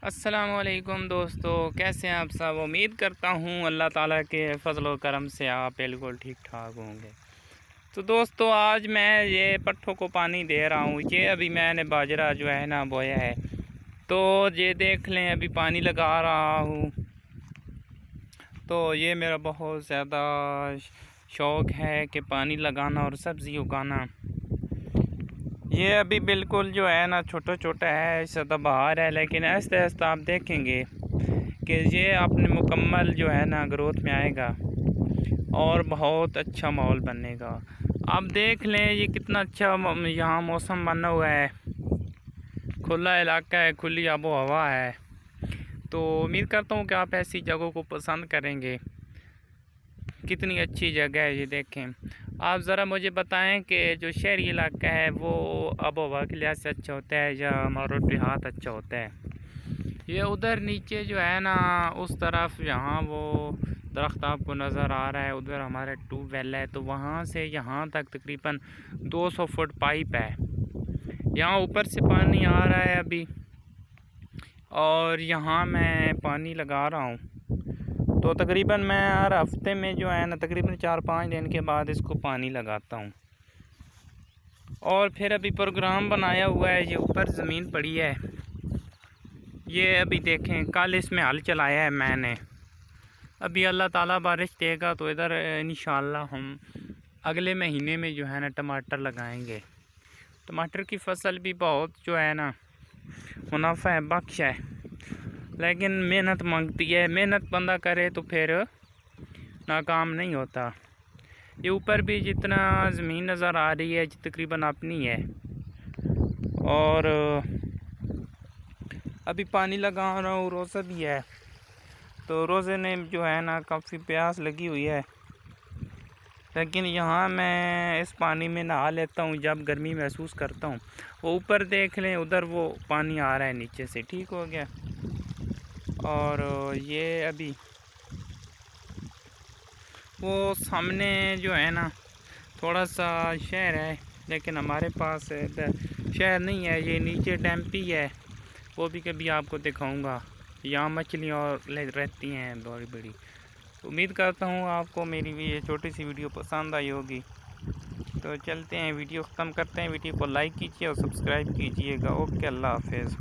السلام علیکم دوستو، کیسے ہیں آپ سب؟ امید کرتا ہوں اللہ تعالیٰ کے فضل و کرم سے آپ بالکل ٹھیک ٹھاک ہوں گے۔ تو دوستو آج میں یہ پٹھوں کو پانی دے رہا ہوں۔ یہ ابھی میں نے باجرہ جو ہے نا بویا ہے، تو یہ دیکھ لیں ابھی پانی لگا رہا ہوں۔ تو یہ میرا بہت زیادہ شوق ہے کہ پانی لگانا اور سبزی اگانا۔ یہ ابھی بالکل جو ہے نا چھوٹا چھوٹا ہے، سدا بہار ہے، لیکن آہستہ آہستہ آپ دیکھیں گے کہ یہ اپنے مکمل جو ہے نا گروتھ میں آئے گا اور بہت اچھا ماحول بنے گا۔ آپ دیکھ لیں یہ کتنا اچھا یہاں موسم بنا ہوا ہے، کھلا علاقہ ہے، کھلی آب و ہوا ہے۔ تو امید کرتا ہوں کہ آپ ایسی جگہوں کو پسند کریں گے۔ کتنی اچھی جگہ ہے یہ دیکھیں۔ آپ ذرا مجھے بتائیں کہ جو شہری علاقہ ہے وہ آب و ہوا کے لحاظ سے اچھا ہوتا ہے یا ہمارا دیہات اچھا ہوتا ہے؟ یہ ادھر نیچے جو ہے نا اس طرف یہاں وہ درخت آپ کو نظر آ رہا ہے، ادھر ہمارا ٹیوب ویل ہے، تو وہاں سے یہاں تک تقریباً 200 فٹ پائپ ہے۔ یہاں اوپر سے پانی آ رہا ہے ابھی، اور یہاں میں پانی لگا رہا ہوں۔ تو تقریباً میں ہر ہفتے میں جو ہے نا تقریباً 4-5 دن کے بعد اس کو پانی لگاتا ہوں۔ اور پھر ابھی پروگرام بنایا ہوا ہے، یہ اوپر زمین پڑی ہے، یہ ابھی دیکھیں کل اس میں ہل چلایا ہے میں نے۔ ابھی اللہ تعالیٰ بارش دے گا تو ادھر انشاءاللہ ہم اگلے مہینے میں جو ہے نا ٹماٹر لگائیں گے۔ ٹماٹر کی فصل بھی بہت جو ہے نا منافع بخش ہے، لیکن محنت مانگتی ہے۔ محنت بندہ کرے تو پھر ناکام نہیں ہوتا۔ یہ اوپر بھی جتنا زمین نظر آ رہی ہے تقریباً اپنی ہے، اور ابھی پانی لگا رہا ہوں۔ روزہ بھی ہے، تو روزے نے جو ہے نا کافی پیاس لگی ہوئی ہے، لیکن یہاں میں اس پانی میں نہا لیتا ہوں جب گرمی محسوس کرتا ہوں۔ وہ اوپر دیکھ لیں، ادھر وہ پانی آ رہا ہے نیچے سے، ٹھیک ہو گیا۔ اور یہ ابھی وہ سامنے جو ہے نا تھوڑا سا شہر ہے، لیکن ہمارے پاس شہر نہیں ہے، یہ نیچے ڈیمپی ہے، وہ بھی کبھی آپ کو دکھاؤں گا۔ یہاں مچھلیاں اور رہتی ہیں بڑی بڑی۔ امید کرتا ہوں آپ کو میری بھی یہ چھوٹی سی ویڈیو پسند آئی ہوگی۔ تو چلتے ہیں، ویڈیو ختم کرتے ہیں۔ ویڈیو کو لائک کیجیے اور سبسکرائب کیجیے گا۔ اوکے، اللہ حافظ۔